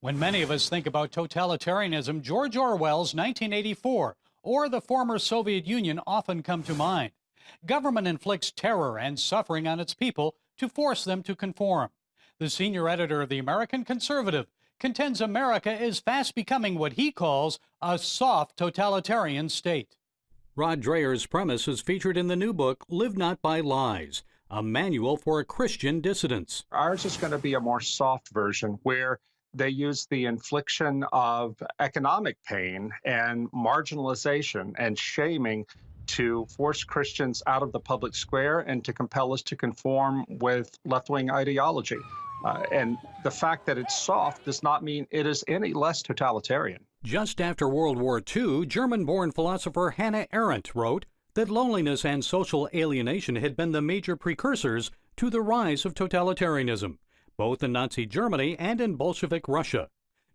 When many of us think about totalitarianism, George Orwell's 1984 or the former Soviet Union often come to mind. Government inflicts terror and suffering on its people to force them to conform. The senior editor of the American Conservative contends America is fast becoming what he calls a soft totalitarian state. Rod Dreher's premise is featured in the new book, Live Not by Lies, a manual for Christian dissidents. Ours is going to be a more soft version where they use the infliction of economic pain and marginalization and shaming to force Christians out of the public square and to compel us to conform with left-wing ideology. And the fact that it's soft does not mean it is any less totalitarian. Just after World War II, German-born philosopher Hannah Arendt wrote that loneliness and social alienation had been the major precursors to the rise of totalitarianism, both in Nazi Germany and in Bolshevik Russia.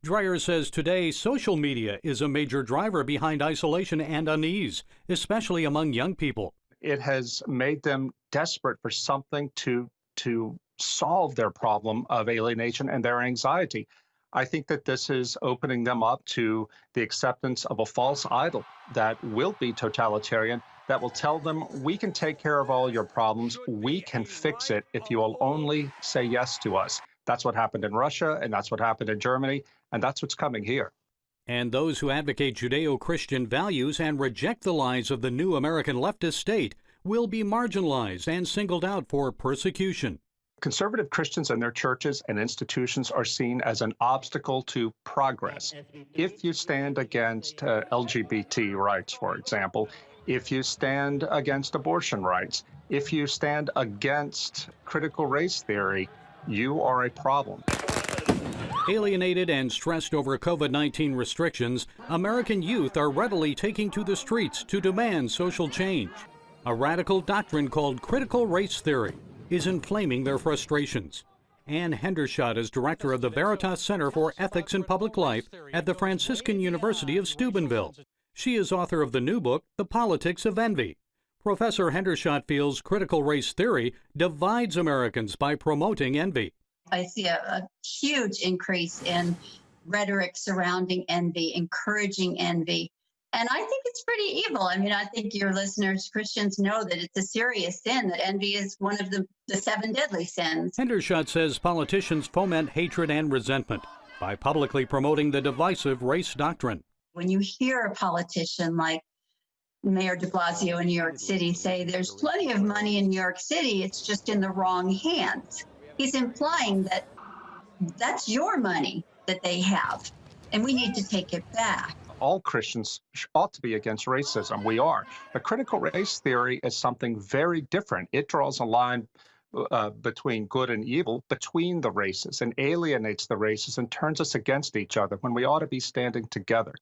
Dreher says today social media is a major driver behind isolation and unease, especially among young people. It has made them desperate for something to solve their problem of alienation and their anxiety. I think that this is opening them up to the acceptance of a false idol that will be totalitarian, that will tell them, we can take care of all your problems, we can fix it if you will only say yes to us. That's what happened in Russia, and that's what happened in Germany, and that's what's coming here. And those who advocate Judeo-Christian values and reject the lies of the new American leftist state will be marginalized and singled out for persecution. Conservative Christians and their churches and institutions are seen as an obstacle to progress. If you stand against LGBT rights, for example, if you stand against abortion rights, if you stand against critical race theory, you are a problem. Alienated and stressed over COVID-19 restrictions, American youth are readily taking to the streets to demand social change. A radical doctrine called critical race theory is inflaming their frustrations. Ann Hendershot is director of the Veritas Center for Ethics in Public Life at the Franciscan University of Steubenville. She is author of the new book, The Politics of Envy. Professor Hendershot feels critical race theory divides Americans by promoting envy. I see a huge increase in rhetoric surrounding envy, encouraging envy. And I think it's pretty evil. I mean, I think your listeners, Christians, know that it's a serious sin, that envy is one of the 7 deadly sins. Hendershot says politicians foment hatred and resentment by publicly promoting the divisive race doctrine. When you hear a politician like Mayor de Blasio in New York City say there's plenty of money in New York City, it's just in the wrong hands, he's implying that that's your money that they have, and we need to take it back. All Christians ought to be against racism. We are. But critical race theory is something very different. It draws a line between good and evil, between the races, and alienates the races and turns us against each other when we ought to be standing together.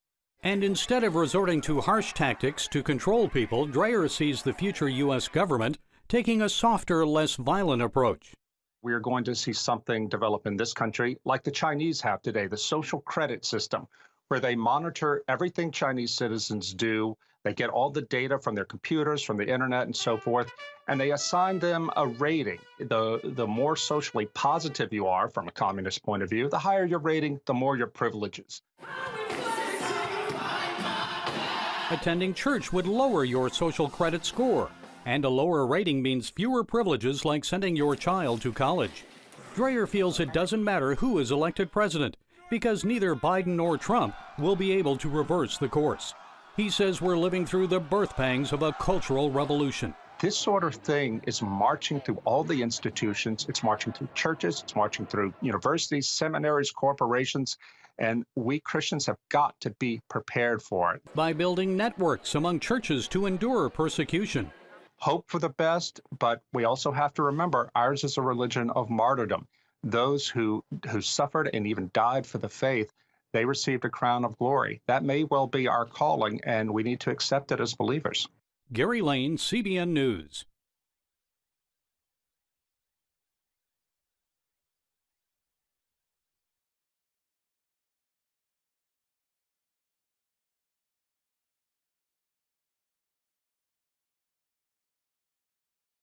And instead of resorting to harsh tactics to control people, Dreher sees the future U.S. government taking a softer, less violent approach. We are going to see something develop in this country like the Chinese have today, the social credit system, where they monitor everything Chinese citizens do. They get all the data from their computers, from the internet, and so forth, and they assign them a rating. The more socially positive you are from a communist point of view, the higher your rating, the more your privileges. Attending church would lower your social credit score, and a lower rating means fewer privileges like sending your child to college. Dreher feels it doesn't matter who is elected president, because neither Biden nor Trump will be able to reverse the course. He says we're living through the birth pangs of a cultural revolution. This sort of thing is marching through all the institutions. It's marching through churches. It's marching through universities, seminaries, corporations. And we Christians have got to be prepared for it. By building networks among churches to endure persecution. Hope for the best, but we also have to remember ours is a religion of martyrdom. Those who suffered and even died for the faith, they received a crown of glory. That may well be our calling, and we need to accept it as believers. Gary Lane, CBN News.